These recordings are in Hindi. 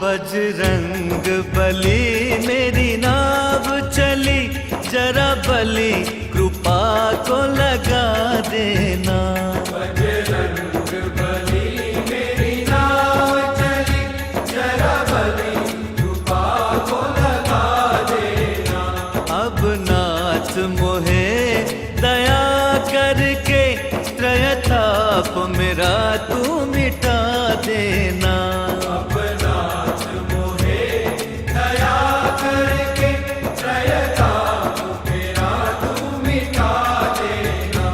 बजरंग बली मेरी नाव चली, जरा बली कृपा को लगा देना। बजरंग बली मेरी नाव चली, जरा बली कृपा को लगा देना। अब नाथ मोहे दया करके त्रयताप मेरा तू मिटा देना। अब नाथ मोहे दया करके त्रयताप मेरा तू मिटा देना।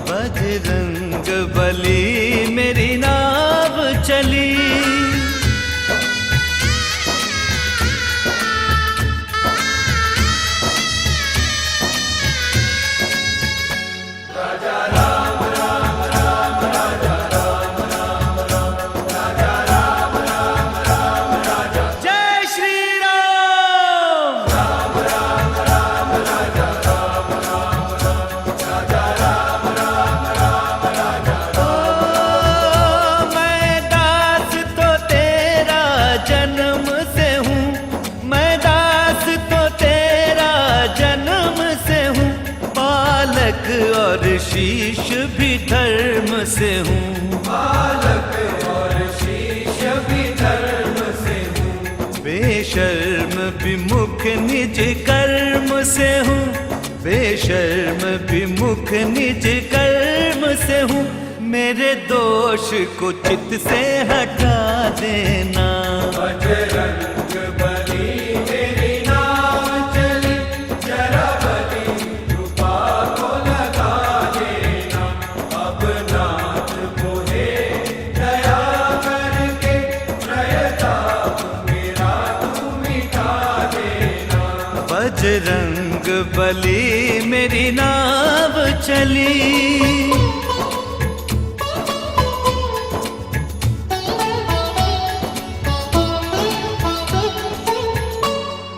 बजरंग बली मेरी नाव चली। राजा राम राम राम, राजा राम राम राम, राजा राम राम राम, राजा जय श्री राम। राम राम राम, राजा राम राम राम, राजा राम राम राम, राजा ओ मैं दास तो तेरा जन्म से हूँ, मैं दास तो तेरा जन्म से हूँ, पालक और शीश भी धर्म से हूँ। बालक और शीश भी धर्म से हूँ। बेशर्म विमुख निज कर्म से हूँ, बेशर्म विमुख निज कर्म से हूँ। मेरे दोष को चित्त से हटा देना। बजरंग बली मेरी नाव चली, जरा बली कृपा को लगा देना। अब नाथ मोहे दया करके त्रयताप मेरा तू मिटा देना। बजरंग बली मेरी नाव चली।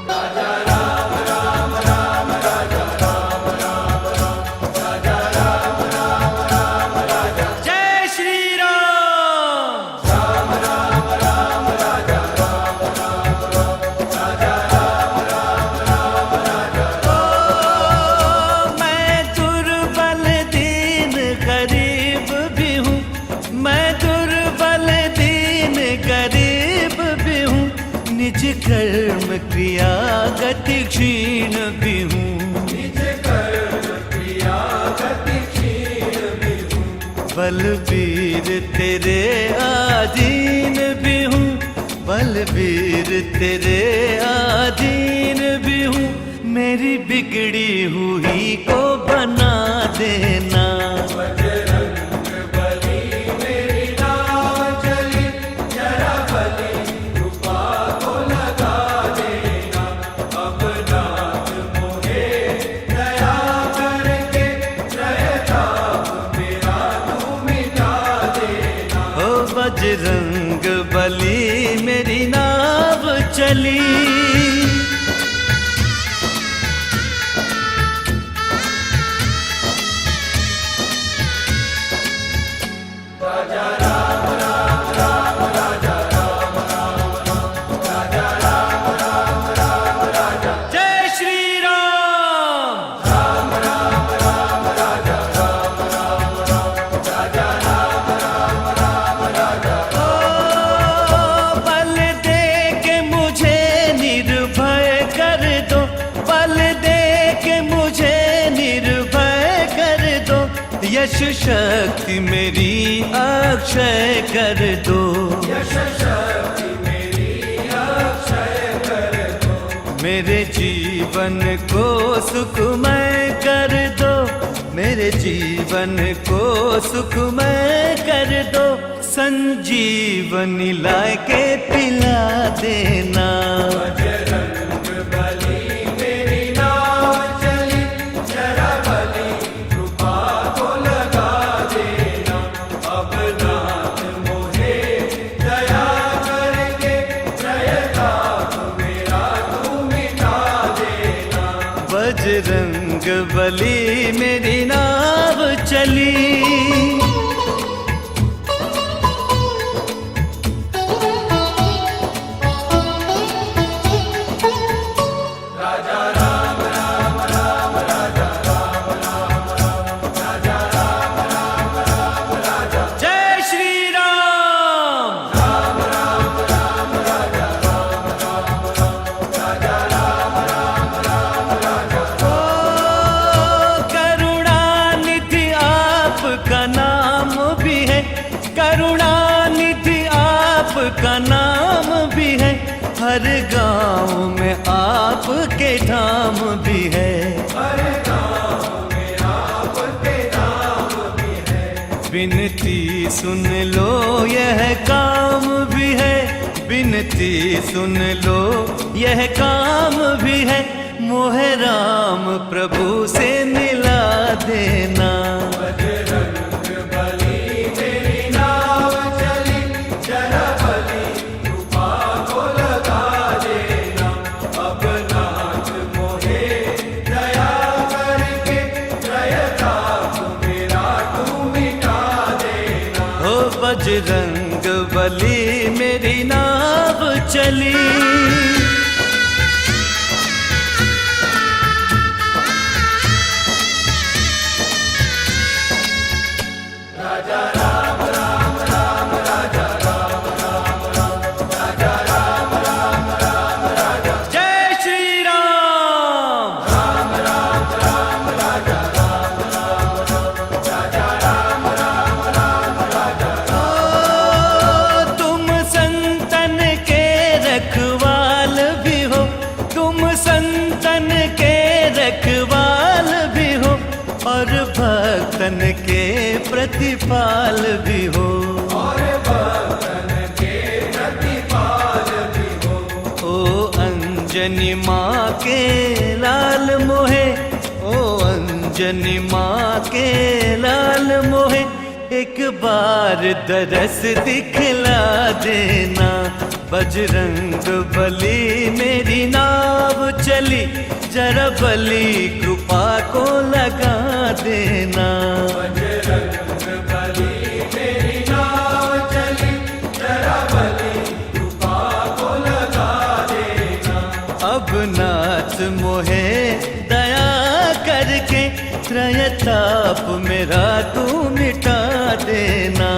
राजा राम राम राम, राजा राम राम राम, राजा राम राम राम, राजा जय श्री राम। राम राम राम, राजा राम राम राम, राजा राम राम राम, राजा ओ मैं दुर्बल दीन गरीब भी हूँ, मैं दुर्बल दीन गरीब भी हूँ, निज कर्म क्रिया गति क्षीण भी हूँ। निज कर्म क्रिया गति क्षीण भी हूँ। बलबीर तेरे आधीन भी हूँ, बलबीर तेरे आधीन भी हूँ। मेरी बिगड़ी हुई को बना देना। बजरंग बली मेरी नाव चली, जरा बली कृपा को लगा देना। अब नाथ मोहे दया करके त्रयताप मेरा तू मिटा देना। ओ बजरंग बली मेरी नाव चली। राजा राम राम राम, राजा राम राम राम, राजा राम राम राम, राजा जय श्री राम। राम राम राम, राजा राम राम राम, राजा राम राम राम, राजा ओ बल दे के मुझे निर्भय कर दो, बल दे के मुझे निर्भय कर दो। यश शक्ति मेरी अक्षय कर दो। यश शक्ति मेरी अक्षय कर दो। मेरे जीवन को सुखमय कर दो, मेरे जीवन को सुखमय कर दो। संजीवनी लाके पिला देना। बजरंग बली मेरी नाव चली, जरा बली कृपा को लगा देना। अब नाथ बली मेरी नाव चली। राजा राम राम राम राजा राम राम राम राजा राम राम राम राजा जय श्री राम। राम राम राम राजा राम राम राम राजा राम राम राम राजा। ओ करुणानिधि आपका नाम भी है, करुणानिधि आपका नाम भी है, हर गांव में आपके धाम भी है। हर गाँव में आपके नाम भी है। बिनती सुन लो यह काम भी है, बिनती सुन लो यह काम भी है, मोहे राम प्रभु से मिला देना। बजरंग बली मेरी नाव चली, जरा बली कृपा को लगा देना। अब नाथ मोहे दया करके त्रयताप मेरा तू मिटा देना। हो बजरंग बली मेरी नाव चली। राजा राम राम राम राजा राम राम राम राजा राम राम राम राजा। जय श्री राम। राम राम राम राजा राम राम राम राजा राम राम राम राजा। ओ तुम संतन के रखवाल भी हो, तुम संतन के रखवाल भी हो, और भक्तन के प्रतिपाल भी हो। और भक्तन के प्रतिपाल भी हो। ओ अंजनी माँ के लाल मोहे, ओ अंजनी माँ के लाल मोहे, एक बार दरस दिखला देना। बजरंग बली मेरी नाव चली, जरा बली कृपा को लगा देना। बजरंग बली मेरी नाव चली, जरा बली कृपा को लगा देना। अब नाथ मोहे दया करके त्रयताप मेरा तू मिटा देना।